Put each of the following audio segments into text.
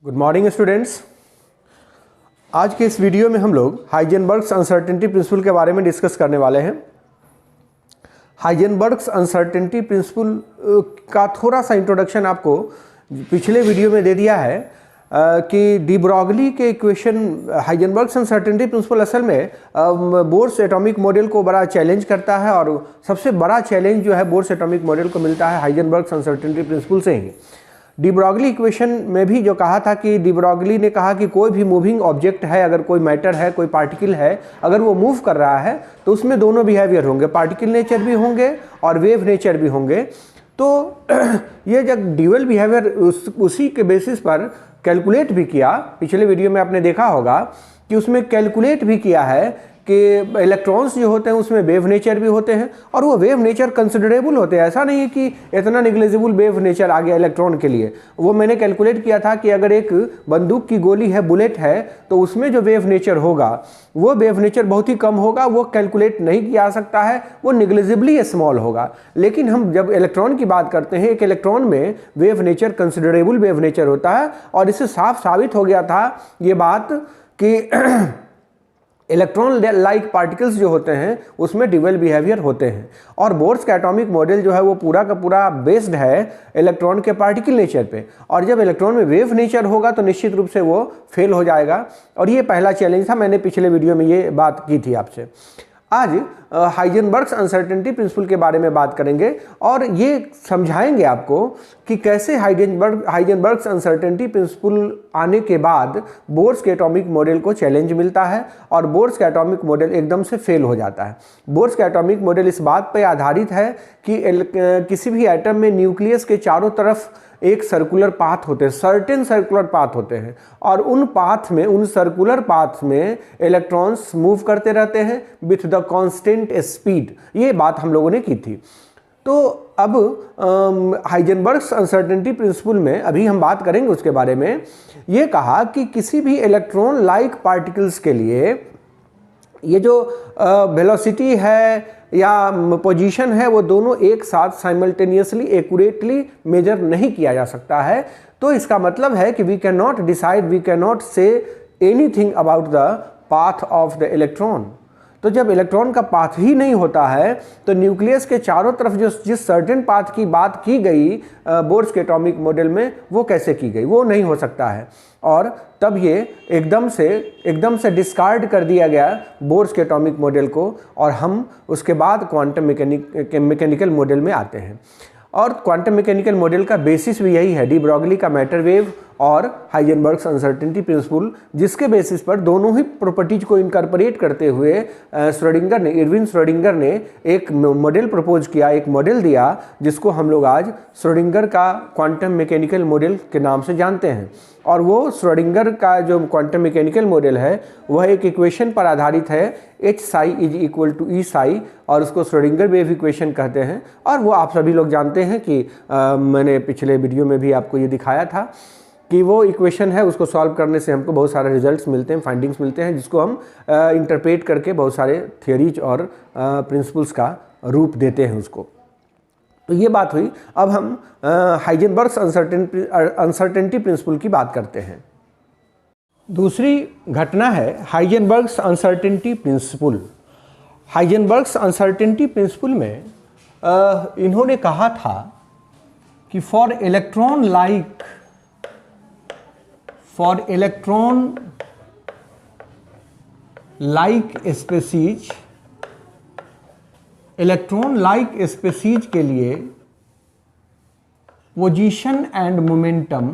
Good morning students. आज के इस वीडियो में हम लोग हाइजेनबर्ग्स अनसर्टेनिटी प्रिंसिपल के बारे में डिस्कस करने वाले हैं। हाइजेनबर्ग्स अनसर्टेनिटी प्रिंसिपल का थोड़ा सा इंट्रोडक्शन आपको पिछले वीडियो में दे दिया है कि डी ब्रॉगली के इक्वेशन, हाइजेनबर्ग्स अनसर्टेनिटी प्रिंसिपल असल में बोर्स एटॉमिक मॉडल को बड़ा चैलेंज करता है और सबसे बड़ा चैलेंज जो है बोर्स एटॉमिक मॉडल को मिलता है हाइजेनबर्ग्स अनसर्टेनिटी प्रिंसिपल से ही। डी ब्रॉगली इक्वेशन में भी जो कहा था कि डी ब्रॉगली ने कहा कि कोई भी मूविंग ऑब्जेक्ट है, अगर कोई मैटर है, कोई पार्टिकल है, अगर वो मूव कर रहा है तो उसमें दोनों बिहेवियर होंगे, पार्टिकल नेचर भी होंगे और वेव नेचर भी होंगे। तो ये जब ड्यूअल बिहेवियर उसी के बेसिस पर कैलकुलेट भी किया, पिछले वीडियो में आपने देखा होगा कि उसमें कैलकुलेट भी किया है कि इलेक्ट्रॉन्स जो होते हैं उसमें वेव नेचर भी होते हैं और वो वेव नेचर कंसिडरेबल होते हैं। ऐसा नहीं है कि इतना निग्लिजिबल वेव नेचर आ गया इलेक्ट्रॉन के लिए। वो मैंने कैलकुलेट किया था कि अगर एक बंदूक की गोली है, बुलेट है, तो उसमें जो वेव नेचर होगा वो वेव नेचर बहुत ही कम होगा, वो कैलकुलेट नहीं किया जा सकता है, वो निग्लिजिबली स्मॉल होगा। लेकिन हम जब इलेक्ट्रॉन की बात करते हैं, एक इलेक्ट्रॉन में wave nature considerable wave nature होता है और इससे साफ साबित हो गया था ये बात कि इलेक्ट्रॉन लाइक पार्टिकल्स जो होते हैं उसमें ड्यूअल बिहेवियर होते हैं और बोर्स का एटॉमिक मॉडल जो है वो पूरा का पूरा बेस्ड है इलेक्ट्रॉन के पार्टिकल नेचर पे। और जब इलेक्ट्रॉन में वेव नेचर होगा तो निश्चित रूप से वो फेल हो जाएगा और ये पहला चैलेंज था। मैंने पिछले वीडियो में ये बात की थी आपसे। आज हाइजेनबर्ग्स अनसर्टेनिटी प्रिंसिपल के बारे में बात करेंगे और ये समझाएंगे आपको कि कैसे हाइजेनबर्ग्स अनसर्टेनिटी प्रिंसिपल आने के बाद बोर्स के एटॉमिक मॉडल को चैलेंज मिलता है और बोर्स का एटॉमिक मॉडल एकदम से फेल हो जाता है। बोर्स का एटॉमिक मॉडल इस बात पर आधारित है कि किसी भी एटम में न्यूक्लियस के चारों तरफ एक सर्कुलर पाथ होते हैं, सर्टेन सर्कुलर पाथ होते हैं और उन पाथ में, उन सर्कुलर पाथ में इलेक्ट्रॉन्स मूव करते रहते हैं विथ द कांस्टेंट स्पीड। ये बात हम लोगों ने की थी। तो अब हाइजेनबर्ग्स अनसर्टेनिटी प्रिंसिपल में अभी हम बात करेंगे उसके बारे में। ये कहा कि किसी भी इलेक्ट्रॉन लाइक पार्टिकल्स के लिए ये जो वेलोसिटी है या पोजीशन है वो दोनों एक साथ साइमल्टेनियसली एक्यूरेटली मेजर नहीं किया जा सकता है। तो इसका मतलब है कि we can not decide, we can not say anything about the path of the electron. तो जब इलेक्ट्रॉन का पाथ ही नहीं होता है तो न्यूक्लियस के चारों तरफ जिस सर्टेन पाथ की बात की गई बोर्स के एटॉमिक मॉडल में वो कैसे की गई, वो नहीं हो सकता है। और तब ये एकदम से डिस्कार्ड कर दिया गया बोर्स के एटॉमिक मॉडल को और हम उसके बाद क्वांटम मैकेनिकल मॉडल में आते हैं। और क्वांटम मैकेनिकल मॉडल का बेसिस भी यही है, डी ब्रॉगली का मैटर वेव और हाइजेनबर्ग्स अनसर्टेनिटी प्रिंसिपल, जिसके बेसिस पर दोनों ही प्रॉपर्टीज को इनकॉर्पोरेट करते हुए इरविन श्रोडिंगर ने एक मॉडल प्रपोज किया, एक मॉडल दिया जिसको हम लोग आज श्रोडिंगर का क्वांटम मैकेनिकल मॉडल के नाम से जानते हैं। और वो श्रोडिंगर का जो क्वांटम मैकेनिकल मॉडल है वह एक इक्वेशन पर आधारित है, H psi is equal to E psi, और उसको श्रोडिंगर वेव इक्वेशन कहते हैं। और वो आप सभी लोग जानते हैं कि मैंने पिछले वीडियो में भी आपको ये दिखाया था कि वो इक्वेशन है, उसको सॉल्व करने से हमको बहुत सारे रिजल्ट्स मिलते हैं, फाइंडिंग्स मिलते हैं, जिसको हम इंटरप्रेट करके बहुत सारे थियोरीज और प्रिंसिपल्स का रूप देते हैं उसको। तो ये बात हुई। अब हम हाइजेनबर्ग्स अनसर्टेनिटी प्रिंसिपल की बात करते हैं। दूसरी घटना है हाइजेनबर्ग्स uncertainty principle. Heisenberg's uncertainty principal में इन्होंने कहा था कि फॉर इलेक्ट्रॉन लाइक स्पेसीज के लिए position and momentum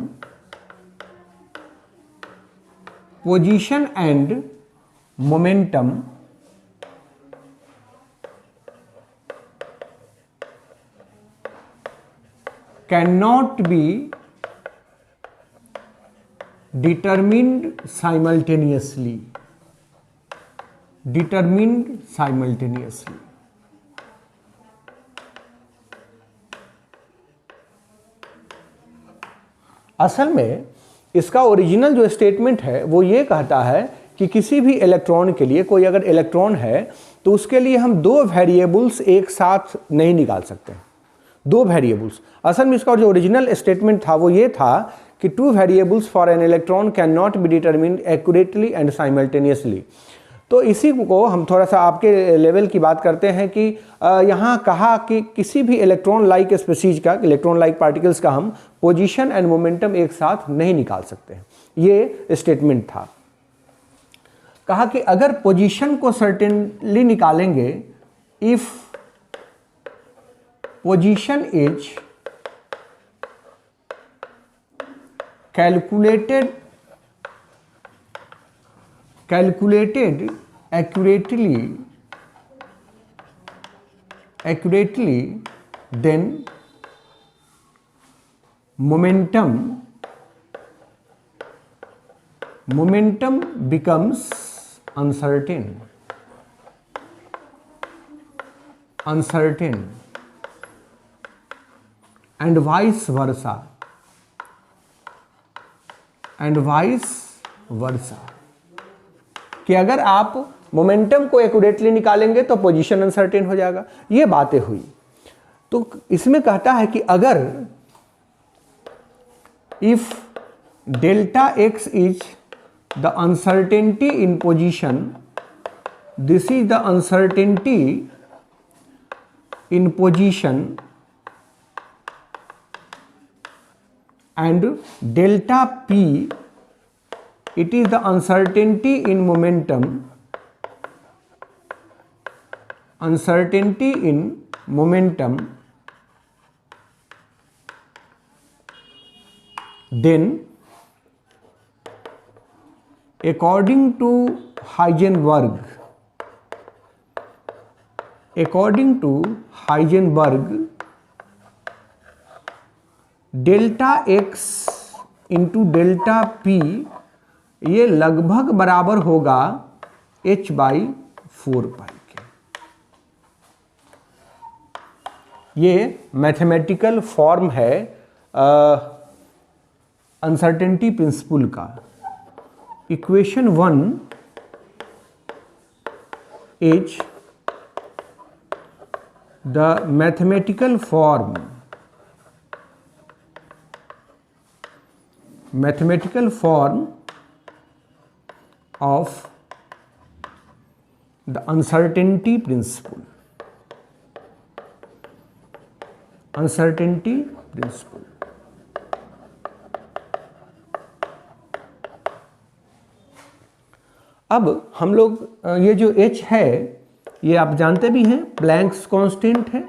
can not B determined simultaneously. असल में इसका ओरिजिनल जो स्टेटमेंट है वो ये कहता है कि किसी भी इलेक्ट्रॉन के लिए, कोई अगर इलेक्ट्रॉन है तो उसके लिए हम दो वेरिएबल्स एक साथ नहीं निकाल सकते, दो वेरिएबल्स। असल में इसका जो ओरिजिनल स्टेटमेंट था वो ये था कि two variables for an electron can not B determined accurately and simultaneously. तो इसी को हम थोड़ा सा आपके लेवल की बात करते हैं कि यहाँ कहा कि किसी भी इलेक्ट्रॉन लाइक स्पीशीज का, इलेक्ट्रॉन लाइक पार्टिकल्स का हम पोजीशन एंड मोमेंटम एक साथ नहीं निकाल सकते, ये स्टेटमेंट था। कहा कि अगर पोजीशन को सर्टेनली निकालेंगे, if position is calculated accurately, then momentum becomes uncertain and vice versa, कि अगर आप मोमेंटम को एक्यूरेटली निकालेंगे तो पोजीशन अनसर्टेन हो जाएगा। ये बातें हुई। तो इसमें कहता है कि अगर if delta x is the uncertainty in position, this is the uncertainty in position, and delta p, it is the uncertainty in momentum, then according to Heisenberg, delta x into delta P ये लगभग बराबर होगा h/4 पाई के। ये mathematical form है uncertainty principle का। Equation 1 is the mathematical form of the uncertainty principle. अब हम लोग ये जो h है ये आप जानते भी हैं प्लैंक्स कांस्टेंट है।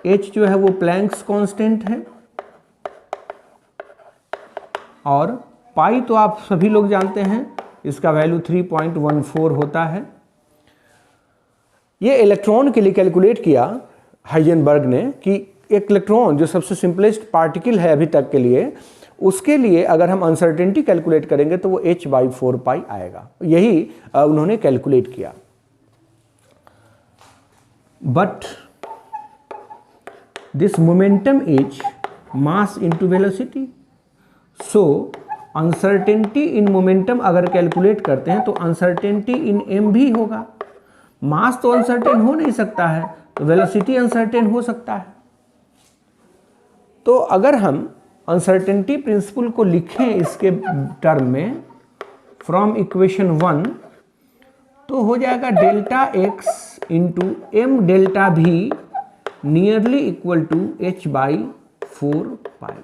h जो है वो प्लैंक्स कांस्टेंट है और पाई तो आप सभी लोग जानते हैं इसका वैल्यू 3.14 होता है। ये इलेक्ट्रॉन के लिए कैलकुलेट किया हाइजेनबर्ग ने कि एक इलेक्ट्रॉन जो सबसे सिंपलेस्ट पार्टिकल है अभी तक के लिए, उसके लिए अगर हम अनसर्टेनिटी कैलकुलेट करेंगे तो वो h/4 पाई आएगा। यही उन्होंने कैलकुलेट किया। But this momentum is mass into velocity, so uncertainty in momentum अगर कैलकुलेट करते हैं तो अनसर्टेनिटी इन m भी होगा। मास तो अनसर्टेन हो नहीं सकता है तो वेलोसिटी अनसर्टेन हो सकता है। तो अगर हम अनसर्टेनिटी प्रिंसिपल को लिखें इसके टर्म में फ्रॉम इक्वेशन 1 तो हो जाएगा delta x into m delta v nearly equal to h/4 pi.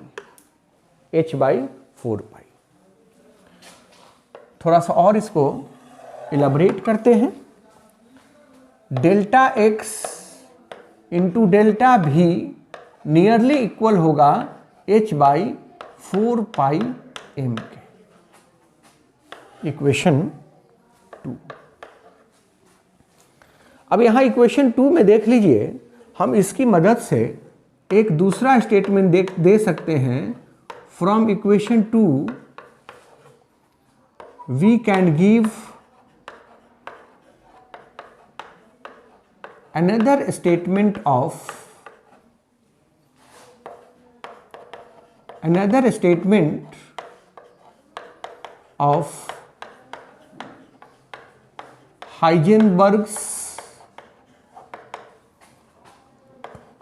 थोड़ा सा और इसको इलाबरेट करते हैं। Delta x into delta v nearly equal होगा h/4 पाई m के। इक्वेशन 2। अब यहां इक्वेशन 2 में देख लीजिए, हम इसकी मदद से एक दूसरा स्टेटमेंट दे सकते हैं। From equation 2 we can give another statement of Heisenberg's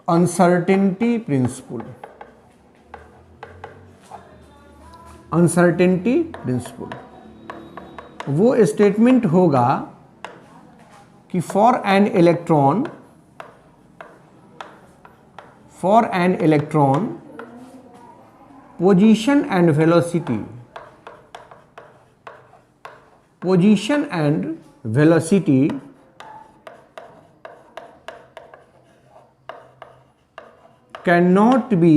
uncertainty principle, uncertainty principle वो स्टेटमेंट होगा कि for an electron position and velocity cannot be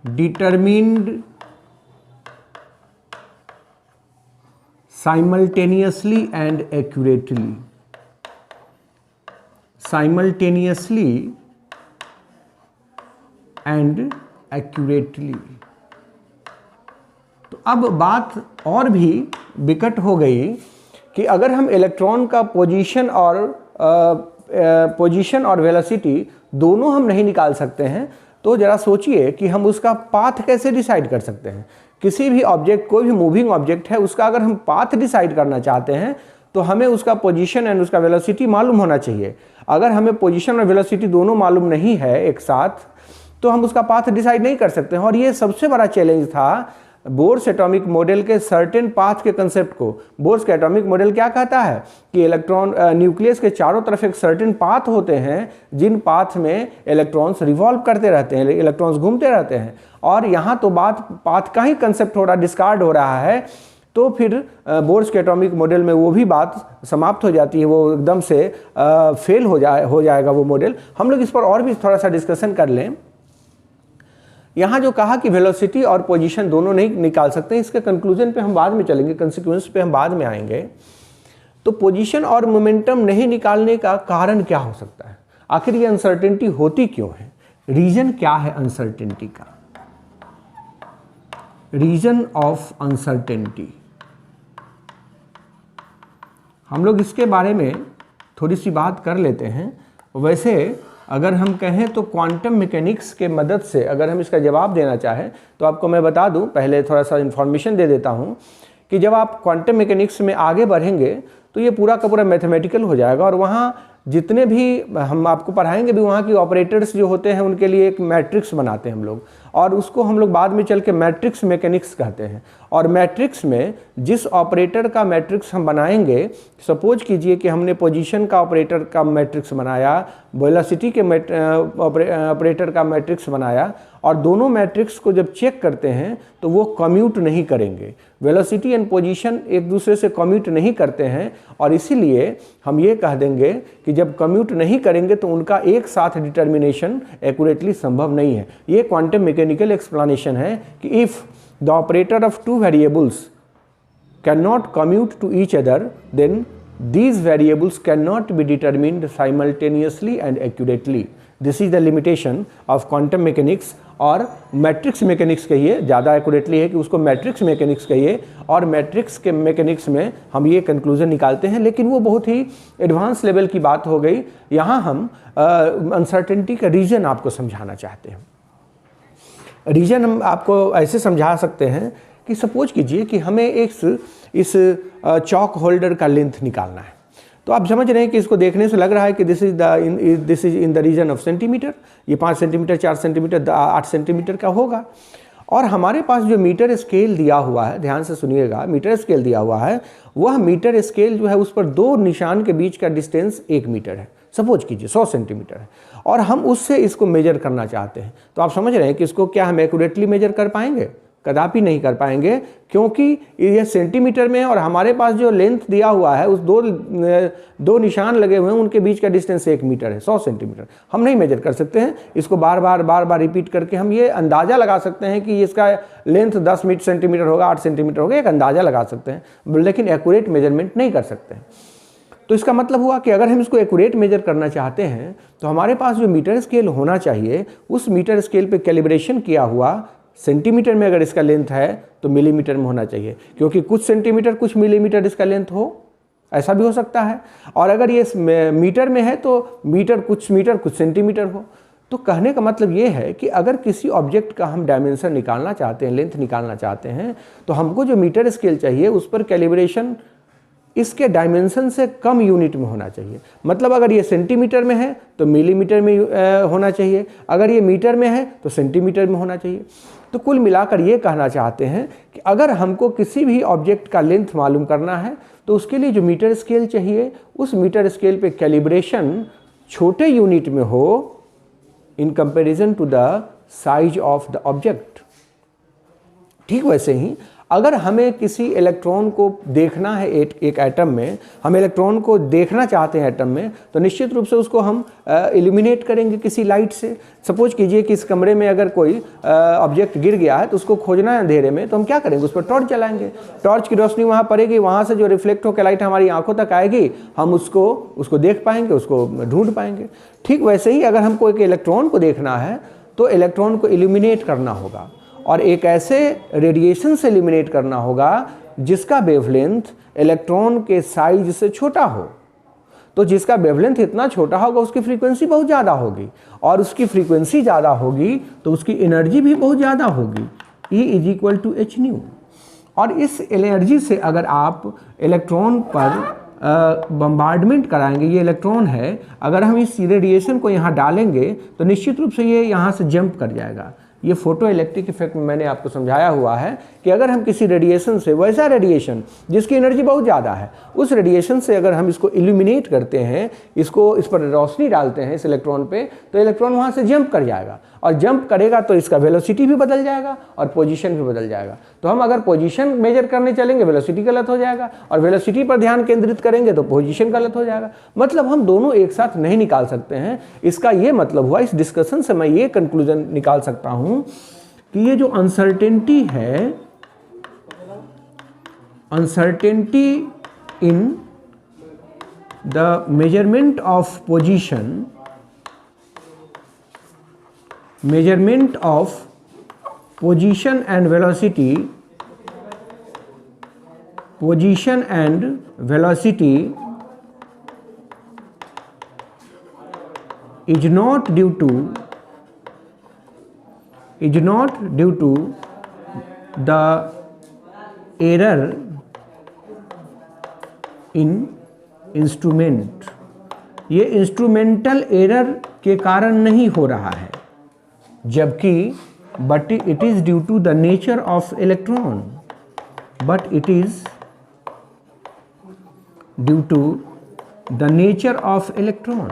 determined simultaneously and accurately. Simultaneously and accurately. तो अब बात और भी विकट हो गई कि अगर हम इलेक्ट्रॉन का पोजीशन और वेलोसिटी दोनों हम नहीं निकाल सकते हैं, तो जरा सोचिए कि हम उसका पाथ कैसे डिसाइड कर सकते हैं। किसी भी ऑब्जेक्ट, कोई भी मूविंग ऑब्जेक्ट है, उसका अगर हम पाथ डिसाइड करना चाहते हैं तो हमें उसका पोजीशन एंड उसका वेलोसिटी मालूम होना चाहिए। अगर हमें पोजीशन और वेलोसिटी दोनों मालूम नहीं है एक साथ, तो हम उसका पाथ डिसाइड नहीं कर सकते हैं। और ये सबसे बड़ा चैलेंज था बोर्स एटॉमिक मॉडल के सर्टेन पाथ के कंसेप्ट को। बोर्स का एटॉमिक मॉडल क्या कहता है कि इलेक्ट्रॉन न्यूक्लियस के चारों तरफ एक सर्टेन पाथ होते हैं, जिन पाथ में इलेक्ट्रॉन्स रिवॉल्व करते रहते हैं, इलेक्ट्रॉन्स घूमते रहते हैं। और यहाँ तो बात पाथ का ही कंसेप्ट हो रहा, डिस्कार्ड हो रहा है। तो फिर बोर्स के एटॉमिक मॉडल में वो भी बात समाप्त हो जाती है, वो एकदम से फेल हो जाएगा वो मॉडल। हम लोग इस पर और भी थोड़ा सा डिस्कशन कर लें। यहाँ जो कहा कि वेलोसिटी और पोजीशन दोनों नहीं निकाल सकते, इसके कंक्लूजन पे हम बाद में चलेंगे, कंसिक्वेंस पे हम बाद में आएंगे। तो पोजीशन और मोमेंटम नहीं निकालने का कारण क्या हो सकता है? आखिर ये अनसर्टेनिटी होती क्यों है? रीजन क्या है अनसर्टेनिटी का? रीजन ऑफ अनसर्टेनिटी, हम लोग इसके बारे में थोड़ी सी बात कर लेते हैं। वैसे अगर हम कहें तो क्वांटम मैकेनिक्स के मदद से अगर हम इसका जवाब देना चाहें तो आपको मैं बता दूं, पहले थोड़ा सा इन्फॉर्मेशन दे देता हूं कि जब आप क्वांटम मैकेनिक्स में आगे बढ़ेंगे तो ये पूरा का पूरा मैथमेटिकल हो जाएगा। और वहाँ जितने भी हम आपको पढ़ाएंगे भी, वहाँ की ऑपरेटर्स जो होते हैं उनके लिए एक मैट्रिक्स बनाते हैं हम लोग, और उसको हम लोग बाद में चल के मैट्रिक्स मैकेनिक्स कहते हैं। और मैट्रिक्स में जिस ऑपरेटर का मैट्रिक्स हम बनाएंगे, सपोज कीजिए कि हमने पोजीशन का ऑपरेटर का मैट्रिक्स बनाया, वेलोसिटी के ऑपरेटर का मैट्रिक्स बनाया, और दोनों मैट्रिक्स को जब चेक करते हैं तो वो कम्यूट नहीं करेंगे। वेलोसिटी एंड पोजीशन एक दूसरे से कम्यूट नहीं करते हैं, और इसीलिए हम ये कह देंगे कि जब कम्यूट नहीं करेंगे तो उनका एक साथ डिटर्मिनेशन एक्यूरेटली संभव नहीं है। ये क्वांटम मैकेनिकल एक्सप्लेनेशन है कि if the operator of two variables can not commute to each other, then these variables cannot be determined simultaneously and accurately. This is the limitation of quantum mechanics। और matrix mechanics कहिए, ज़्यादा accurately है कि उसको matrix mechanics कहिए। और matrix के mechanics में हम ये कंक्लूजन निकालते हैं, लेकिन वो बहुत ही एडवांस लेवल की बात हो गई। यहाँ हम अनसर्टेनिटी का रीजन आपको समझाना चाहते हैं। रीजन हम आपको ऐसे समझा सकते हैं कि सपोज कीजिए कि हमें इस चॉक होल्डर का लेंथ निकालना है। तो आप समझ रहे हैं कि इसको देखने से लग रहा है कि this is in the region of centimetre. ये 5 सेंटीमीटर, 4 सेंटीमीटर, 8 सेंटीमीटर का होगा। और हमारे पास जो मीटर स्केल दिया हुआ है, ध्यान से सुनिएगा, मीटर स्केल दिया हुआ है, वह मीटर स्केल जो है उस पर 2 निशान के बीच का डिस्टेंस 1 मीटर है। सपोज कीजिए 100 सेंटीमीटर है, और हम उससे इसको मेजर करना चाहते हैं। तो आप समझ रहे हैं कि इसको क्या हम एक्यूरेटली मेजर कर पाएंगे? कदापि नहीं कर पाएंगे, क्योंकि ये सेंटीमीटर में है और हमारे पास जो लेंथ दिया हुआ है उस दो निशान लगे हुए हैं, उनके बीच का डिस्टेंस 1 मीटर है, 100 सेंटीमीटर। हम नहीं मेजर कर सकते हैं। इसको बार बार रिपीट करके हम ये अंदाज़ा लगा सकते हैं कि इसका लेंथ 10 सेंटीमीटर होगा, 8 सेंटीमीटर होगा, एक अंदाज़ा लगा सकते हैं, लेकिन एक्यूरेट मेजरमेंट नहीं कर सकते हैं। तो इसका मतलब हुआ कि अगर हम इसको एक्यूरेट मेजर करना चाहते हैं तो हमारे पास जो मीटर स्केल होना चाहिए, उस मीटर स्केल पे कैलिब्रेशन किया हुआ सेंटीमीटर में अगर इसका लेंथ है तो मिलीमीटर में होना चाहिए, क्योंकि कुछ सेंटीमीटर कुछ मिलीमीटर इसका लेंथ हो, ऐसा भी हो सकता है। और अगर ये मीटर में है तो मीटर कुछ सेंटीमीटर हो। तो कहने का मतलब ये है कि अगर किसी ऑब्जेक्ट का हम डायमेंशन निकालना चाहते हैं, लेंथ निकालना चाहते हैं, तो हमको जो मीटर स्केल चाहिए उस पर कैलिब्रेशन इसके डायमेंशन से कम यूनिट में होना चाहिए। मतलब अगर ये सेंटीमीटर में है तो मिलीमीटर में होना चाहिए, अगर ये मीटर में है तो सेंटीमीटर में होना चाहिए। तो कुल मिलाकर ये कहना चाहते हैं कि अगर हमको किसी भी ऑब्जेक्ट का लेंथ मालूम करना है तो उसके लिए जो मीटर स्केल चाहिए, उस मीटर स्केल पे कैलिब्रेशन छोटे यूनिट में हो in comparison to the size of the object. ठीक वैसे ही अगर हमें किसी इलेक्ट्रॉन को देखना है एक एटम में, हम इलेक्ट्रॉन को देखना चाहते हैं एटम में, तो निश्चित रूप से उसको हम इल्यूमिनेट करेंगे किसी लाइट से। सपोज कीजिए कि इस कमरे में अगर कोई ऑब्जेक्ट गिर गया है तो उसको खोजना है अंधेरे में, तो हम क्या करेंगे, उस पर टॉर्च जलाएंगे। टॉर्च की रोशनी वहाँ पड़ेगी, वहाँ से जो रिफ्लेक्ट होकर लाइट हमारी आंखों तक आएगी, हम उसको देख पाएंगे, उसको ढूंढ पाएंगे। ठीक वैसे ही अगर हमको एक इलेक्ट्रॉन को देखना है तो इलेक्ट्रॉन को इल्यूमिनेट करना होगा और एक ऐसे रेडिएशन से इल्यूमिनेट करना होगा जिसका वेवलेंथ इलेक्ट्रॉन के साइज से छोटा हो। तो जिसका वेवलेंथ इतना छोटा होगा उसकी फ्रीक्वेंसी बहुत ज़्यादा होगी, और उसकी फ्रीक्वेंसी ज़्यादा होगी तो उसकी एनर्जी भी बहुत ज़्यादा होगी। E = hν। और इस एनर्जी से अगर आप इलेक्ट्रॉन पर बम्बार्डमेंट कराएंगे, ये इलेक्ट्रॉन है, अगर हम इस रेडिएशन को यहाँ डालेंगे तो निश्चित रूप से ये यहाँ से जंप कर जाएगा। ये फोटो इलेक्ट्रिक इफेक्ट में मैंने आपको समझाया हुआ है कि अगर हम किसी रेडिएशन से, वैसा रेडिएशन जिसकी एनर्जी बहुत ज़्यादा है, उस रेडिएशन से अगर हम इसको इल्यूमिनेट करते हैं, इस पर रोशनी डालते हैं इस इलेक्ट्रॉन पे, तो इलेक्ट्रॉन वहाँ से जंप कर जाएगा, और जंप करेगा तो इसका वेलोसिटी भी बदल जाएगा और पोजीशन भी बदल जाएगा। तो हम अगर पोजीशन मेजर करने चलेंगे वेलोसिटी गलत हो जाएगा, और वेलोसिटी पर ध्यान केंद्रित करेंगे तो पोजीशन गलत हो जाएगा। मतलब हम दोनों एक साथ नहीं निकाल सकते हैं। इसका ये मतलब हुआ, इस डिस्कशन से मैं ये कंक्लूजन निकाल सकता हूँ कि ये जो अनसर्टेनिटी है, uncertainty in the measurement of position, measurement of position and velocity, position and velocity is not due to the error in instrument। ये इंस्ट्रूमेंटल एरर के कारण नहीं हो रहा है, जबकि but it is due to the nature of electron, but it is due to the nature of electron।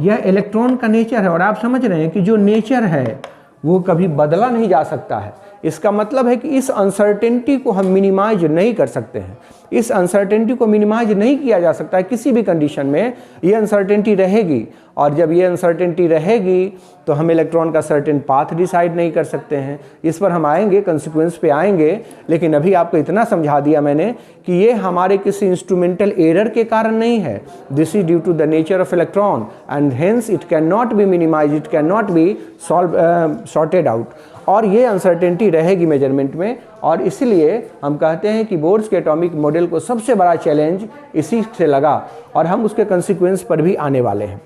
यह electron का नेचर है, और आप समझ रहे हैं कि जो नेचर है वो कभी बदला नहीं जा सकता है। इसका मतलब है कि इस अनसर्टेनिटी को हम मिनिमाइज नहीं कर सकते हैं। इस अनसर्टेनिटी को मिनिमाइज नहीं किया जा सकता है। किसी भी कंडीशन में ये अनसर्टेनिटी रहेगी, और जब ये अनसर्टेनिटी रहेगी तो हम इलेक्ट्रॉन का सर्टेन पाथ डिसाइड नहीं कर सकते हैं। इस पर हम आएंगे, कंसिक्वेंस पे आएंगे, लेकिन अभी आपको इतना समझा दिया मैंने कि ये हमारे किसी इंस्ट्रूमेंटल एरर के कारण नहीं है। This is due to the nature of electron and hence it can not be minimize, it can not be sorted out. और ये अनसर्टेनिटी रहेगी मेजरमेंट में, और इसलिए हम कहते हैं कि बोर्ड्स के एटॉमिक मॉडल को सबसे बड़ा चैलेंज इसी से लगा, और हम उसके कंसिक्वेंस पर भी आने वाले हैं।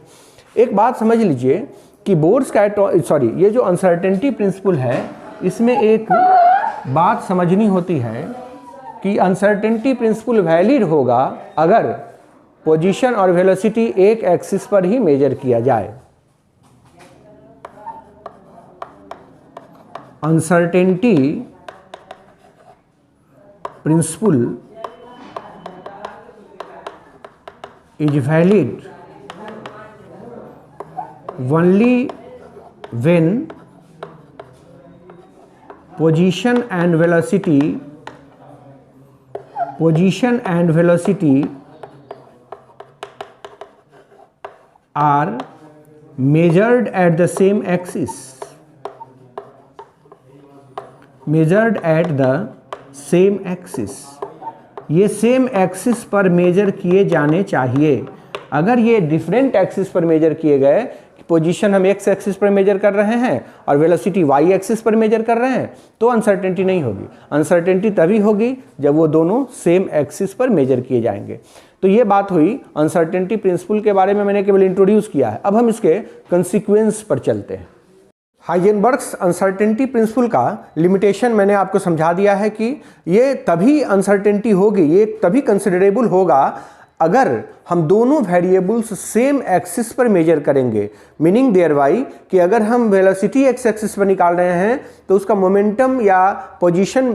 एक बात समझ लीजिए कि बोर्ड्स का ये जो अनसर्टेनिटी प्रिंसिपल है, इसमें एक बात समझनी होती है कि अनसर्टेनिटी प्रिंसिपल वैलिड होगा अगर पोजीशन और वेलोसिटी एक एक्सिस पर ही मेजर किया जाए। Uncertainty principle is valid only when position and velocity are measured at the same axis, ये सेम एक्सिस पर मेजर किए जाने चाहिए। अगर ये डिफरेंट एक्सिस पर मेजर किए गए, पोजीशन हम एक्स एक्सिस पर मेजर कर रहे हैं और वेलोसिटी वाई एक्सिस पर मेजर कर रहे हैं, तो अनसर्टेनिटी नहीं होगी। अनसर्टेनिटी तभी होगी जब वो दोनों सेम एक्सिस पर मेजर किए जाएंगे। तो ये बात हुई अनसर्टेनिटी प्रिंसिपल के बारे में, मैंने केवल इंट्रोड्यूस किया है। अब हम इसके कंसिक्वेंस पर चलते हैं। हाइजेनबर्ग्स अनसर्टेनिटी प्रिंसिपल का लिमिटेशन मैंने आपको समझा दिया है कि ये तभी अनसर्टेनिटी होगी, ये तभी कंसिडरेबल होगा अगर हम दोनों वेरिएबल्स सेम एक्सिस पर मेजर करेंगे। मीनिंग देयर बाई कि अगर हम वेलोसिटी एक्स एक्सिस पर निकाल रहे हैं तो उसका मोमेंटम या पोजीशन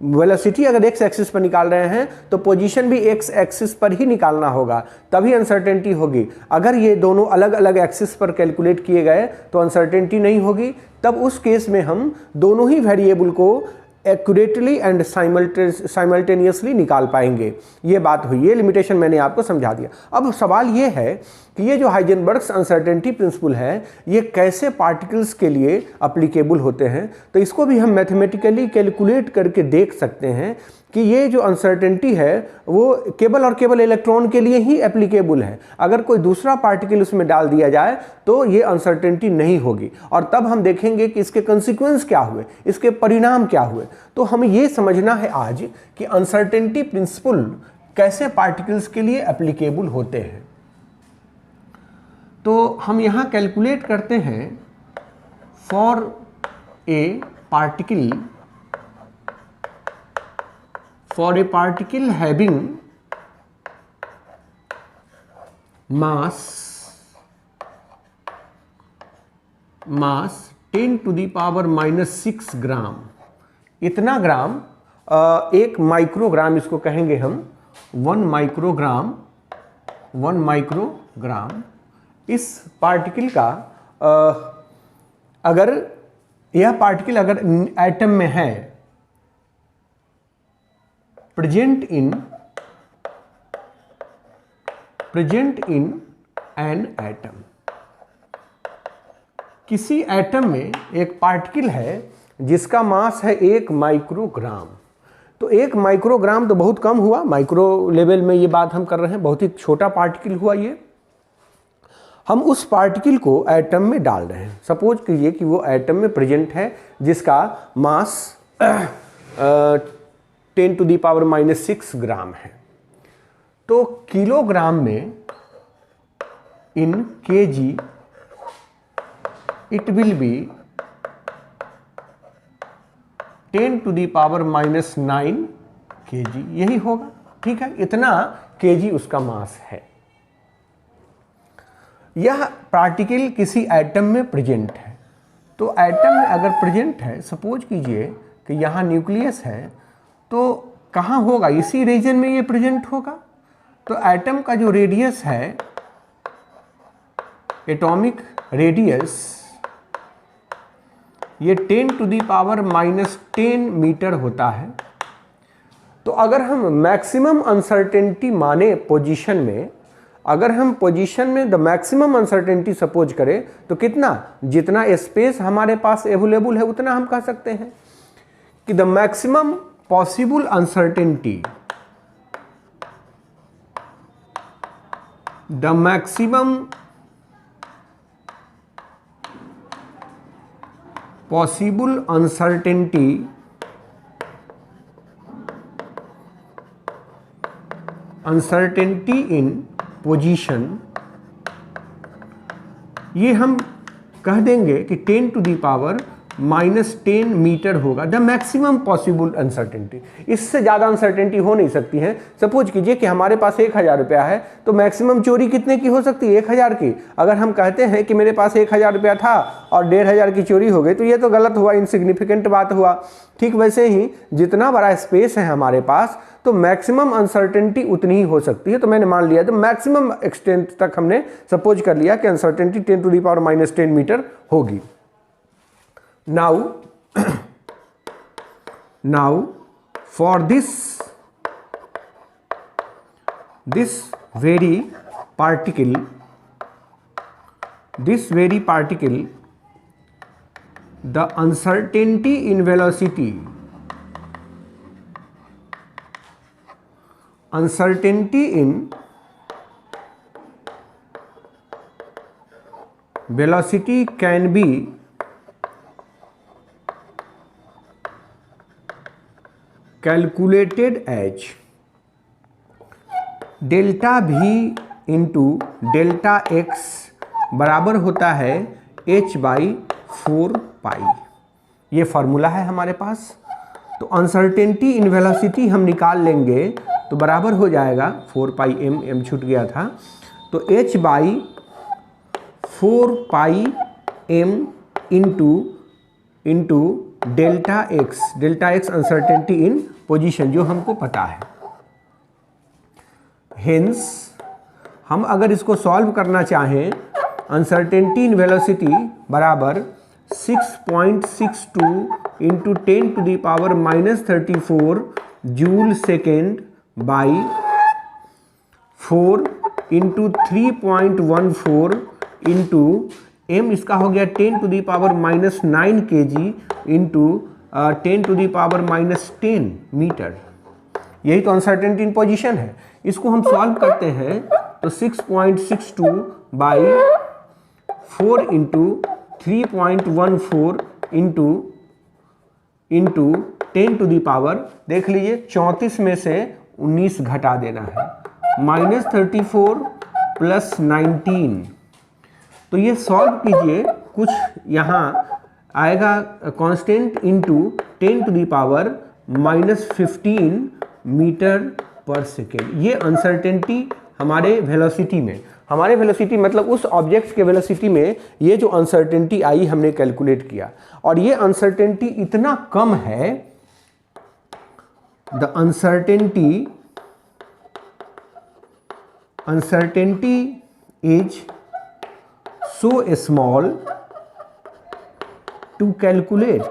वेलोसिटी अगर एक्स एक्सिस पर निकाल रहे हैं तो पोजीशन भी एक्स एक्सिस पर ही निकालना होगा, तभी अनसर्टेनिटी होगी। अगर ये दोनों अलग अलग एक्सिस पर कैलकुलेट किए गए तो अनसर्टेनिटी नहीं होगी। तब उस केस में हम दोनों ही वेरिएबल को एक्यूरेटली एंड साइमल्टेनियसली निकाल पाएंगे। ये बात हुई, ये लिमिटेशन मैंने आपको समझा दिया। अब सवाल ये है कि ये जो हाइजेनबर्ग्स अनसर्टेनिटी प्रिंसिपल है ये कैसे पार्टिकल्स के लिए एप्लीकेबल होते हैं। तो इसको भी हम मैथमेटिकली कैलकुलेट करके देख सकते हैं कि ये जो अनसर्टेनिटी है वो केवल और केवल इलेक्ट्रॉन के लिए ही एप्लीकेबल है। अगर कोई दूसरा पार्टिकल उसमें डाल दिया जाए तो ये अनसर्टेनिटी नहीं होगी। और तब हम देखेंगे कि इसके कंसिक्वेंस क्या हुए, इसके परिणाम क्या हुए। तो हमें ये समझना है आज कि अनसर्टेनिटी प्रिंसिपल कैसे पार्टिकल्स के लिए एप्लीकेबल होते हैं। तो हम यहाँ कैलकुलेट करते हैं for a particle having mass 10 to the power -6 ग्राम। इतना ग्राम, एक माइक्रोग्राम इसको कहेंगे हम, 1 माइक्रोग्राम इस पार्टिकल का अगर यह पार्टिकल अगर एटम में है, प्रेजेंट इन एन एटम, किसी एटम में एक पार्टिकल है जिसका मास है 1 माइक्रोग्राम। तो 1 माइक्रोग्राम तो बहुत कम हुआ, माइक्रो लेवल में ये बात हम कर रहे हैं, बहुत ही छोटा पार्टिकल हुआ ये। हम उस पार्टिकल को एटम में डाल रहे हैं। सपोज कीजिए कि वो एटम में प्रेजेंट है जिसका मास 10 to the power -6 ग्राम है। तो किलोग्राम में इन kg it will be 10 to the power -9 kg, यही होगा। ठीक है, इतना kg उसका मास है। यह पार्टिकल किसी एटम में प्रेजेंट है। तो एटम में अगर प्रेजेंट है, सपोज कीजिए कि यहाँ न्यूक्लियस है, तो कहाँ होगा, इसी रीजन में ये प्रेजेंट होगा। तो एटम का जो रेडियस है, एटॉमिक रेडियस, ये 10 to the power -10 मीटर होता है। तो अगर हम मैक्सिमम अनसर्टेनिटी माने पोजीशन में, अगर हम पोजीशन में द मैक्सिमम अनसर्टेनिटी सपोज करें तो कितना, जितना स्पेस हमारे पास अवेलेबल है उतना हम कह सकते हैं कि the maximum possible uncertainty, the maximum possible uncertainty in position, ये हम कह देंगे कि 10 to the power -10 मीटर होगा द मैक्सिमम पॉसिबल अनसर्टेनिटी। इससे ज़्यादा अनसर्टेनिटी हो नहीं सकती है। सपोज कीजिए कि हमारे पास 1000 रुपया है, तो मैक्सिमम चोरी कितने की हो सकती है, 1000 की। अगर हम कहते हैं कि मेरे पास 1000 रुपया था और 1500 की चोरी हो गई, तो ये तो गलत हुआ, इनसिग्निफिकेंट बात हुआ। ठीक वैसे ही जितना बड़ा स्पेस है हमारे पास, तो मैक्सिमम अनसर्टेनिटी उतनी ही हो सकती है। तो मैंने मान लिया, तो मैक्सिमम एक्सटेंट तक हमने सपोज कर लिया कि uncertainty 10 to the power -10 metre होगी। Now for this very particle, the uncertainty in velocity, can be calculated as delta v into delta x बराबर होता है h/4 4 पाई, ये फार्मूला है हमारे पास। तो अनसर्टेनिटी इन वेलोसिटी हम निकाल लेंगे तो बराबर हो जाएगा 4 पाई m छूट गया था, तो h by 4 pi m into delta x uncertainty in position जो हमको पता है। हेंस हम अगर इसको सॉल्व करना चाहें, अनसर्टेनिटी इन वेलोसिटी बराबर 6.62 into 10⁻⁻34 joule second by 4 into 3.14 into m इसका हो गया 10⁻⁻9 kg इंटू 10⁻⁻10 मीटर। यही तो अनसर्टेनिटी इन पोजीशन है। इसको हम सॉल्व करते हैं तो 6.62 बाई 4 इंटू 3.14 इंटू 10⁻, देख लीजिए 34 में से 19 घटा देना है, -34 प्लस 19। तो ये सॉल्व कीजिए, कुछ यहाँ आएगा कांस्टेंट इंटू 10⁻⁻15 मीटर पर सेकेंड। ये अनसर्टेनिटी हमारे वेलोसिटी में, हमारे वेलोसिटी मतलब उस ऑब्जेक्ट के वेलोसिटी में ये जो अनसर्टेनिटी आई हमने कैलकुलेट किया, और ये अनसर्टेनिटी इतना कम है, the uncertainty is so small to calculate.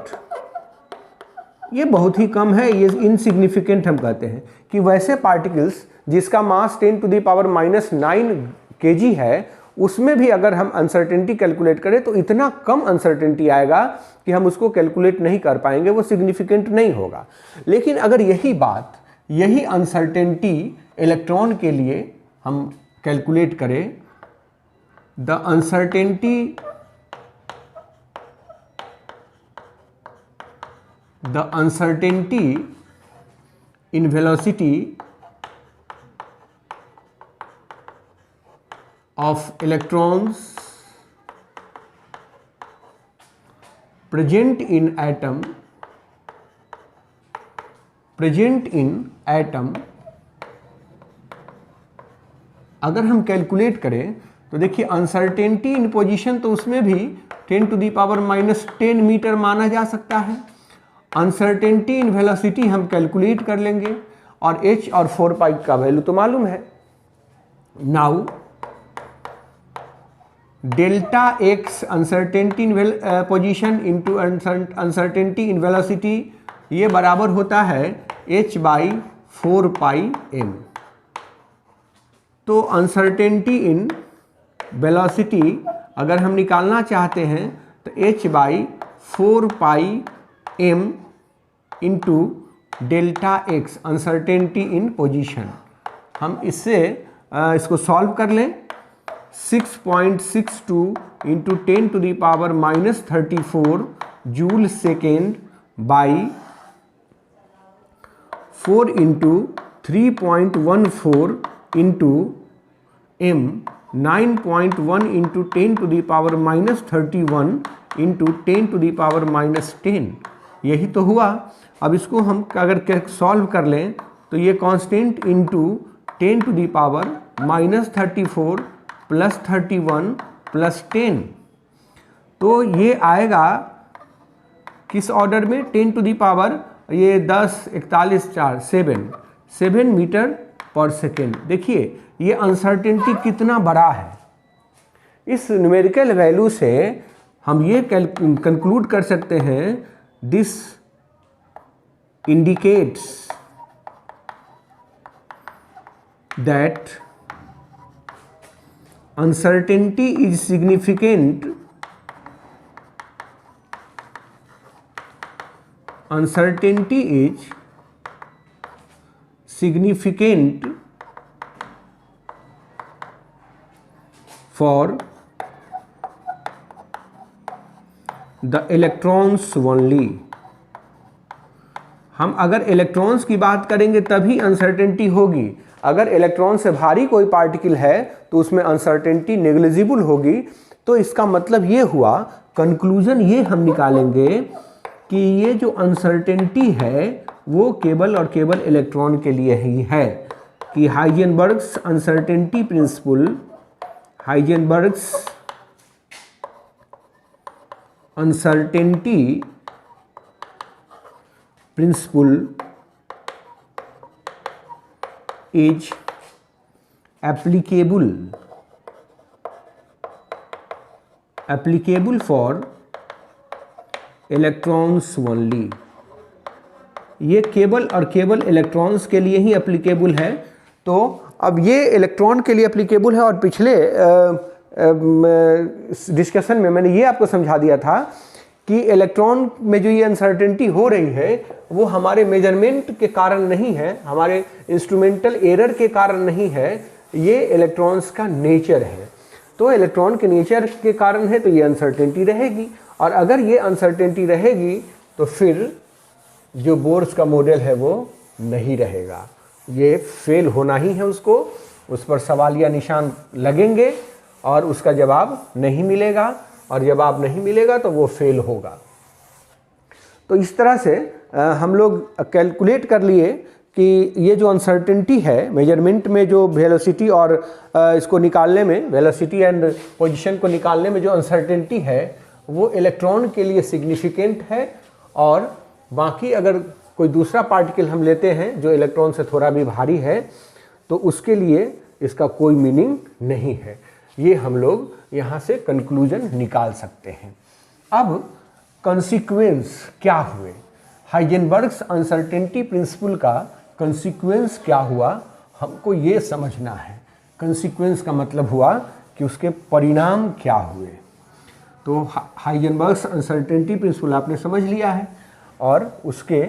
ये बहुत ही कम है, ये इनसिग्निफिकेंट हम कहते हैं कि वैसे पार्टिकल्स जिसका मास 10⁻⁻9 kg है, उसमें भी अगर हम अनसर्टेनिटी कैलकुलेट करें तो इतना कम अनसर्टेनिटी आएगा कि हम उसको कैलकुलेट नहीं कर पाएंगे, वो सिग्निफिकेंट नहीं होगा। लेकिन अगर यही अनसर्टेनिटी इलेक्ट्रॉन के लिए हम कैलकुलेट करें, the uncertainty in velocity of electrons present in atom अगर हम कैलकुलेट करें तो देखिए अनसर्टेनिटी इन पोजीशन तो उसमें भी 10⁻⁻10 मीटर माना जा सकता है। अनसर्टेनिटी इन वेलोसिटी हम कैलकुलेट कर लेंगे और h और 4 पाई का वैल्यू तो मालूम है। Now delta x uncertainty in position into uncertainty in velocity, ये बराबर होता है h बाई 4 पाई m। तो अनसर्टेनिटी इन वेलोसिटी अगर हम निकालना चाहते हैं तो h by 4 pi m into delta x uncertainty in position. हम इसको सॉल्व कर लें, 6.62 into 10⁻⁻34 joule second by 4 into 3.14 into m, 9.1 into 10⁻⁻31 into 10⁻⁻10, यही तो हुआ। अब इसको हम अगर सॉल्व कर लें तो ये कांस्टेंट इंटू 10⁻⁻34 प्लस 31 प्लस 10, तो ये आएगा किस ऑर्डर में, 10⁻, ये 10 41 4 7 मीटर पर सेकेंड। देखिए ये अनसर्टेनिटी कितना बड़ा है। इस न्यूमेरिकल वैल्यू से हम ये कंक्लूड कर सकते हैं, this indicates that uncertainty is significant for the electrons only। हम अगर इलेक्ट्रॉन्स की बात करेंगे तभी अनसर्टेनिटी होगी। अगर इलेक्ट्रॉन से भारी कोई पार्टिकल है तो उसमें अनसर्टेनिटी नेग्लिजिबल होगी। तो इसका मतलब ये हुआ कंक्लूजन ये हम निकालेंगे कि ये जो अनसर्टेनिटी है वो केवल और केवल इलेक्ट्रॉन के लिए ही है, कि Heisenberg's uncertainty principle, Heisenberg's uncertainty principle is applicable for electrons only. ये केवल और केवल इलेक्ट्रॉन्स के लिए ही एप्लीकेबल है। तो अब ये इलेक्ट्रॉन के लिए एप्लीकेबल है, और पिछले डिस्कशन में मैंने ये आपको समझा दिया था कि इलेक्ट्रॉन में जो ये अनसर्टेनिटी हो रही है वो हमारे मेजरमेंट के कारण नहीं है, हमारे इंस्ट्रूमेंटल एरर के कारण नहीं है, ये इलेक्ट्रॉन्स का नेचर है। तो इलेक्ट्रॉन के नेचर के कारण है तो ये अनसर्टेनिटी रहेगी, और अगर ये अनसर्टेनिटी रहेगी तो फिर जो बोर्स का मॉडल है वो नहीं रहेगा, ये फेल होना ही है उसको, उस पर सवालिया निशान लगेंगे और उसका जवाब नहीं मिलेगा, और जवाब नहीं मिलेगा तो वो फेल होगा। तो इस तरह से हम लोग कैलकुलेट कर लिए कि ये जो अनसर्टेनिटी है मेजरमेंट में, जो वेलोसिटी और इसको निकालने में, वेलोसिटी एंड पोजीशन को निकालने में जो अनसर्टेनिटी है वो इलेक्ट्रॉन के लिए सिग्निफिकेंट है, और बाकी अगर कोई दूसरा पार्टिकल हम लेते हैं जो इलेक्ट्रॉन से थोड़ा भी भारी है तो उसके लिए इसका कोई मीनिंग नहीं है। ये हम लोग यहाँ से कंक्लूजन निकाल सकते हैं। अब कंसीक्वेंस क्या हुए, हाइजेनबर्ग्स अनसर्टेनिटी प्रिंसिपल का कंसीक्वेंस क्या हुआ, हमको ये समझना है। कंसीक्वेंस का मतलब हुआ कि उसके परिणाम क्या हुए। तो हाइजेनबर्ग्स अनसर्टेनिटी प्रिंसिपल आपने समझ लिया है, और उसके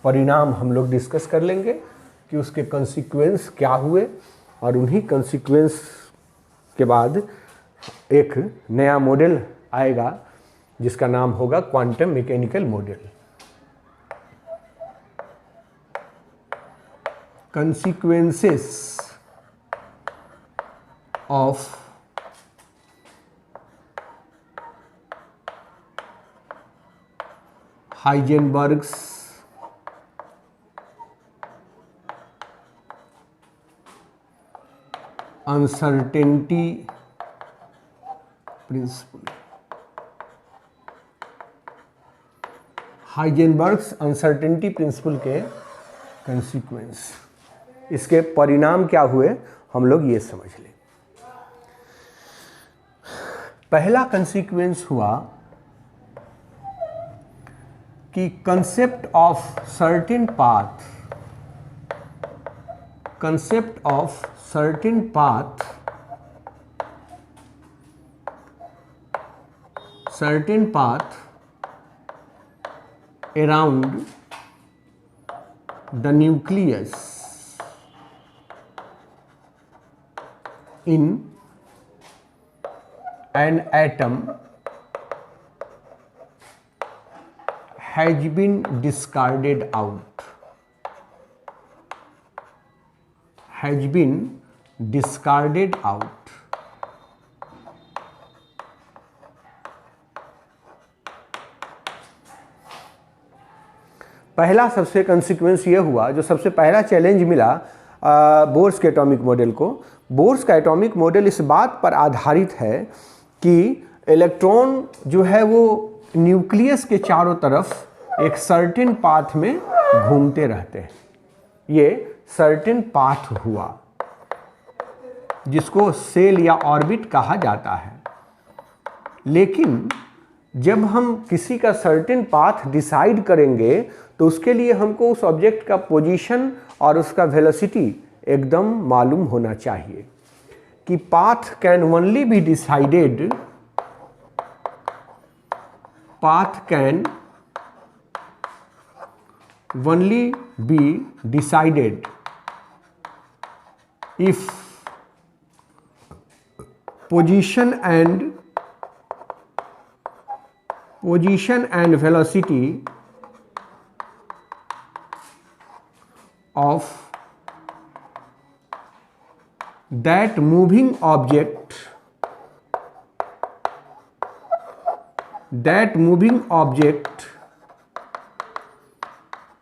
परिणाम हम लोग डिस्कस कर लेंगे कि उसके कंसीक्वेंस क्या हुए, और उन्हीं कंसीक्वेंस के बाद एक नया मॉडल आएगा जिसका नाम होगा quantum mechanical model. Consequences of Heisenberg's uncertainty principle। Heisenberg's uncertainty principle के कंसीक्वेंस, इसके परिणाम क्या हुए हम लोग ये समझ लें। पहला कंसीक्वेंस हुआ कि concept of certain path, concept of certain path, certain path around the nucleus in an atom has been discarded out, has been discarded out। पहला सबसे कंसिक्वेंस ये हुआ, जो सबसे पहला चैलेंज मिला बोर्स के एटॉमिक मॉडल को। बोर्स का एटॉमिक मॉडल इस बात पर आधारित है कि इलेक्ट्रॉन जो है वो न्यूक्लियस के चारों तरफ एक सर्टेन पाथ में घूमते रहते हैं। ये सर्टेन पाथ हुआ जिसको सेल या ऑर्बिट कहा जाता है। लेकिन जब हम किसी का सर्टेन पाथ डिसाइड करेंगे तो उसके लिए हमको उस ऑब्जेक्ट का पोजीशन और उसका वेलोसिटी एकदम मालूम होना चाहिए कि path can only be decided, path can only be decided if position and velocity of that moving object that moving object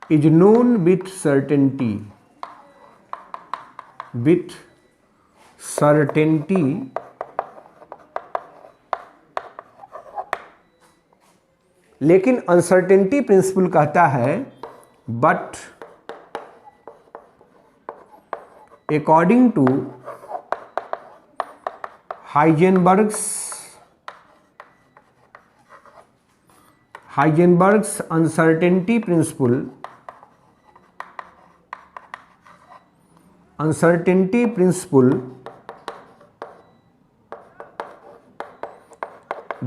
is known with certainty, लेकिन अनसर्टेनिटी प्रिंसिपल कहता है but according to Heisenberg's uncertainty principle,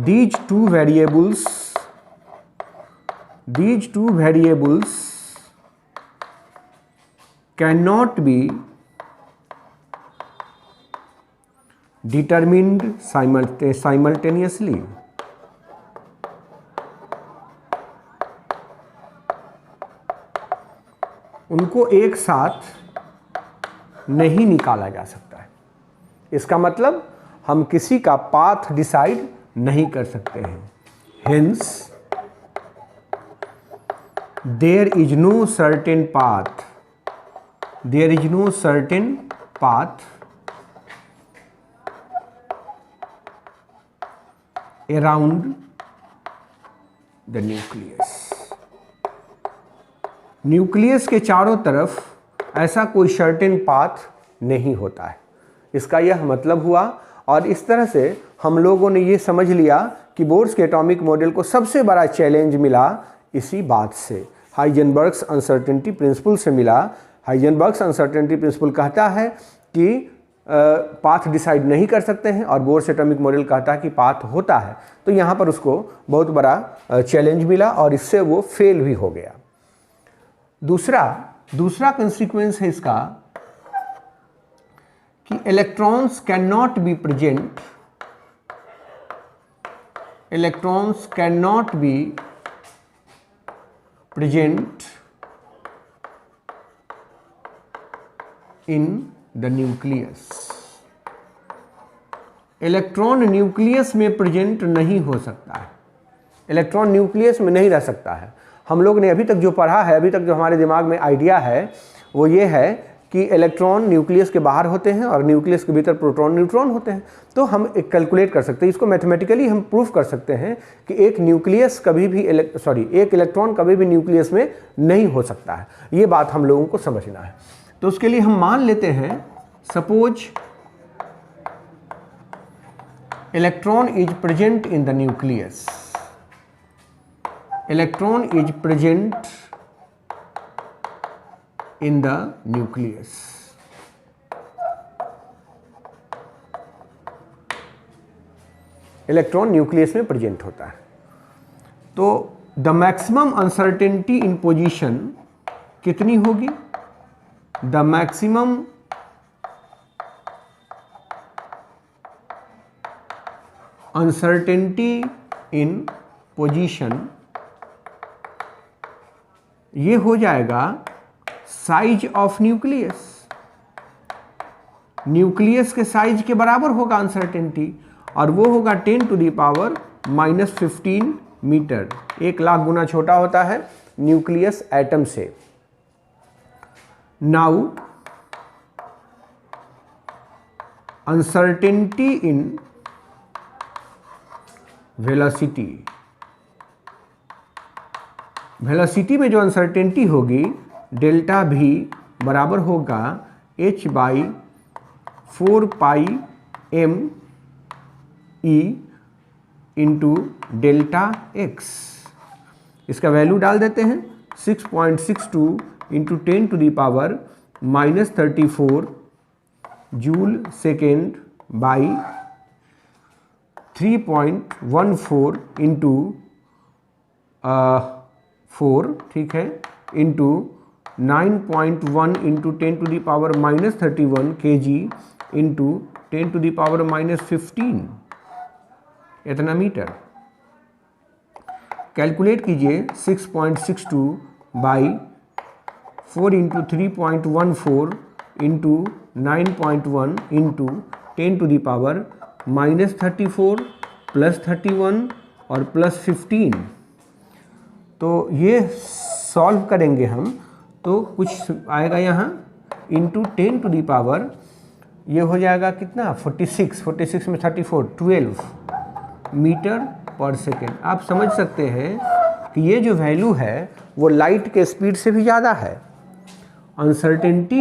these two variables cannot be determined simultaneously. उनको एक साथ नहीं निकाला जा सकता है। इसका मतलब हम किसी का पाथ डिसाइड नहीं कर सकते हैं। Hence, there is no certain path around the nucleus. Nucleus के चारों तरफ ऐसा कोई सर्टेन पाथ नहीं होता है। इसका यह मतलब हुआ, और इस तरह से हम लोगों ने ये समझ लिया कि बोर्स के एटॉमिक मॉडल को सबसे बड़ा चैलेंज मिला इसी बात से, हाइजेनबर्ग्स अनसर्टेनिटी प्रिंसिपल से मिला। हाइजेनबर्ग्स अनसर्टेनिटी प्रिंसिपल कहता है कि पाथ डिसाइड नहीं कर सकते हैं, और बोर्स एटॉमिक मॉडल कहता है कि पाथ होता है। तो यहाँ पर उसको बहुत बड़ा चैलेंज मिला और इससे वो फेल भी हो गया। दूसरा कंसिक्वेंस है इसका कि electrons can not be present in the nucleus. Electron nucleus में प्रेजेंट नहीं हो सकता है। इलेक्ट्रॉन न्यूक्लियस में नहीं रह सकता है। हम लोग ने अभी तक जो पढ़ा है, अभी तक जो हमारे दिमाग में आइडिया है वो ये है कि इलेक्ट्रॉन न्यूक्लियस के बाहर होते हैं और न्यूक्लियस के भीतर प्रोटॉन न्यूट्रॉन होते हैं। तो हम एक कैलकुलेट कर सकते हैं, इसको मैथमेटिकली हम प्रूफ कर सकते हैं कि एक इलेक्ट्रॉन कभी भी न्यूक्लियस में नहीं हो सकता है। ये बात हम लोगों को समझना है। तो उसके लिए हम मान लेते हैं, suppose electron is present in the nucleus. Electron is present in the nucleus. Electron nucleus में प्रेजेंट होता है। तो the maximum uncertainty in position कितनी होगी? The maximum uncertainty in position ये हो जाएगा साइज ऑफ न्यूक्लियस। न्यूक्लियस के साइज के बराबर होगा अनसर्टेनिटी, और वो होगा 10 to the power -15 मीटर। 1,00,000 गुना छोटा होता है न्यूक्लियस एटम से। Now uncertainty in velocity. Velocity में जो अनसर्टेनिटी होगी डेल्टा भी बराबर होगा h/4πm e into delta x. इसका वैल्यू डाल देते हैं 6.62 into 10 to the power -34 joule second by 3.14 into 4, ठीक है, into 9.1 into 10 to the power -31 kg into 10 to the power -15, इतना मीटर। कैलकुलेट कीजिए 6.62 by 4 into 3.14 into 9.1 into 10 to the power -34 + 31 और plus 15, तो ये सॉल्व करेंगे हम तो कुछ आएगा यहाँ इंटू 10 टू दी पावर, ये हो जाएगा कितना 46 में 34, 12 मीटर पर सेकेंड। आप समझ सकते हैं कि ये जो वैल्यू है वो लाइट के स्पीड से भी ज़्यादा है। Uncertainty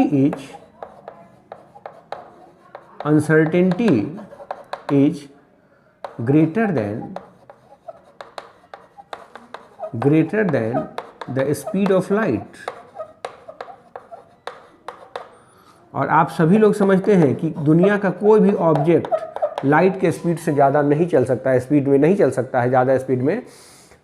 is greater than the speed of light. और आप सभी लोग समझते हैं कि दुनिया का कोई भी ऑब्जेक्ट लाइट के स्पीड से ज़्यादा नहीं चल सकता है, स्पीड में नहीं चल सकता है ज़्यादा स्पीड में।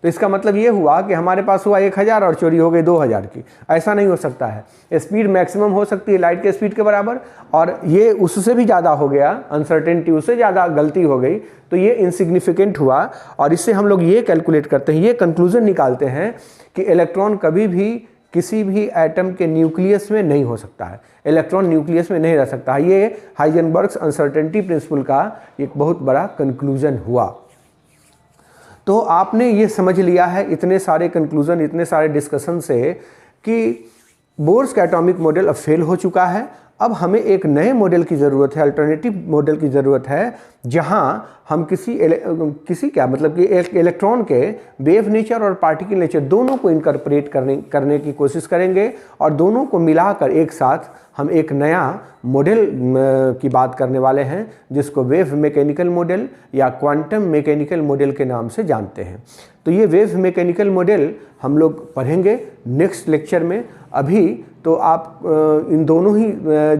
तो इसका मतलब ये हुआ कि हमारे पास हुआ 1000 और चोरी हो गई 2000 की, ऐसा नहीं हो सकता है। स्पीड मैक्सिमम हो सकती है लाइट के स्पीड के बराबर, और ये उससे भी ज़्यादा हो गया, अनसर्टेनिटी उससे ज़्यादा गलती हो गई तो ये इनसिग्निफिकेंट हुआ। और इससे हम लोग ये कैलकुलेट करते हैं, ये कंक्लूजन निकालते हैं कि इलेक्ट्रॉन कभी भी किसी भी एटम के न्यूक्लियस में नहीं हो सकता है, इलेक्ट्रॉन न्यूक्लियस में नहीं रह सकता है। ये हाइजेनबर्ग्स अनसर्टेनिटी प्रिंसिपल का एक बहुत बड़ा कंक्लूजन हुआ। तो आपने ये समझ लिया है इतने सारे कंक्लूजन, इतने सारे डिस्कशन से कि बोर्स का एटॉमिक मॉडल अब फेल हो चुका है। अब हमें एक नए मॉडल की ज़रूरत है, अल्टरनेटिव मॉडल की ज़रूरत है, जहां हम किसी क्या मतलब कि एक इलेक्ट्रॉन के वेव नेचर और पार्टिकल नेचर दोनों को इनकॉर्पोरेट करने की कोशिश करेंगे, और दोनों को मिलाकर एक साथ हम एक नया मॉडल की बात करने वाले हैं, जिसको वेव मैकेनिकल मॉडल या क्वांटम मैकेनिकल मॉडल के नाम से जानते हैं। तो ये वेव मैकेनिकल मॉडल हम लोग पढ़ेंगे नेक्स्ट लेक्चर में। अभी तो आप इन दोनों ही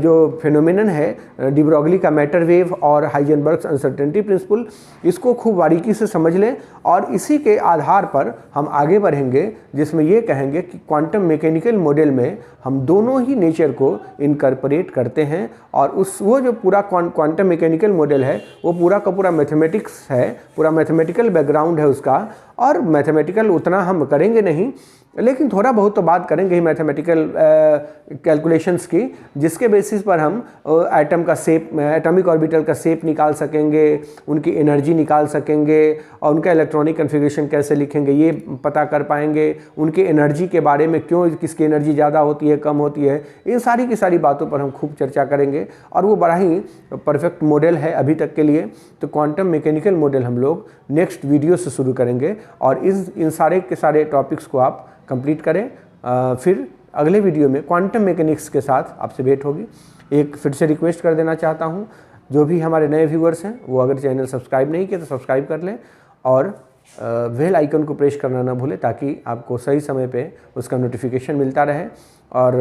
जो फिनोमेनन है डी ब्रॉगली का मैटर वेव और हाइजेनबर्ग्स अनसर्टेनिटी प्रिंसिपल, इसको खूब बारीकी से समझ लें, और इसी के आधार पर हम आगे बढ़ेंगे, जिसमें ये कहेंगे कि क्वांटम मैकेनिकल मॉडल में हम दोनों ही नेचर को इनकॉर्पोरेट करते हैं, और वो जो पूरा क्वांटम मैकेनिकल मॉडल है वो पूरा का पूरा मैथमेटिक्स है, पूरा मैथमेटिकल बैकग्राउंड है उसका। और मैथमेटिकल उतना हम करेंगे नहीं, लेकिन थोड़ा बहुत तो बात करेंगे ही मैथमेटिकल कैलकुलेशंस की, जिसके बेसिस पर हम एटम का शेप, एटॉमिक ऑर्बिटल का शेप निकाल सकेंगे, उनकी एनर्जी निकाल सकेंगे, और उनका इलेक्ट्रॉनिक कन्फिग्रेशन कैसे लिखेंगे ये पता कर पाएंगे, उनकी एनर्जी के बारे में क्यों किसकी एनर्जी ज़्यादा होती है कम होती है, इन सारी की सारी बातों पर हम खूब चर्चा करेंगे। और वो बड़ा ही परफेक्ट मॉडल है अभी तक के लिए। तो क्वांटम मैकेनिकल मॉडल हम लोग नेक्स्ट वीडियो से शुरू करेंगे, और इन सारे के सारे टॉपिक्स को आप कंप्लीट करें। फिर अगले वीडियो में क्वांटम मैकेनिक्स के साथ आपसे भेंट होगी। एक फिर से रिक्वेस्ट कर देना चाहता हूं, जो भी हमारे नए व्यूअर्स हैं वो अगर चैनल सब्सक्राइब नहीं किया तो सब्सक्राइब कर लें, और बेल आइकन को प्रेस करना ना भूलें, ताकि आपको सही समय पे उसका नोटिफिकेशन मिलता रहे। और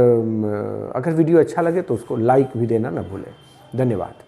अगर वीडियो अच्छा लगे तो उसको लाइक भी देना ना भूलें। धन्यवाद।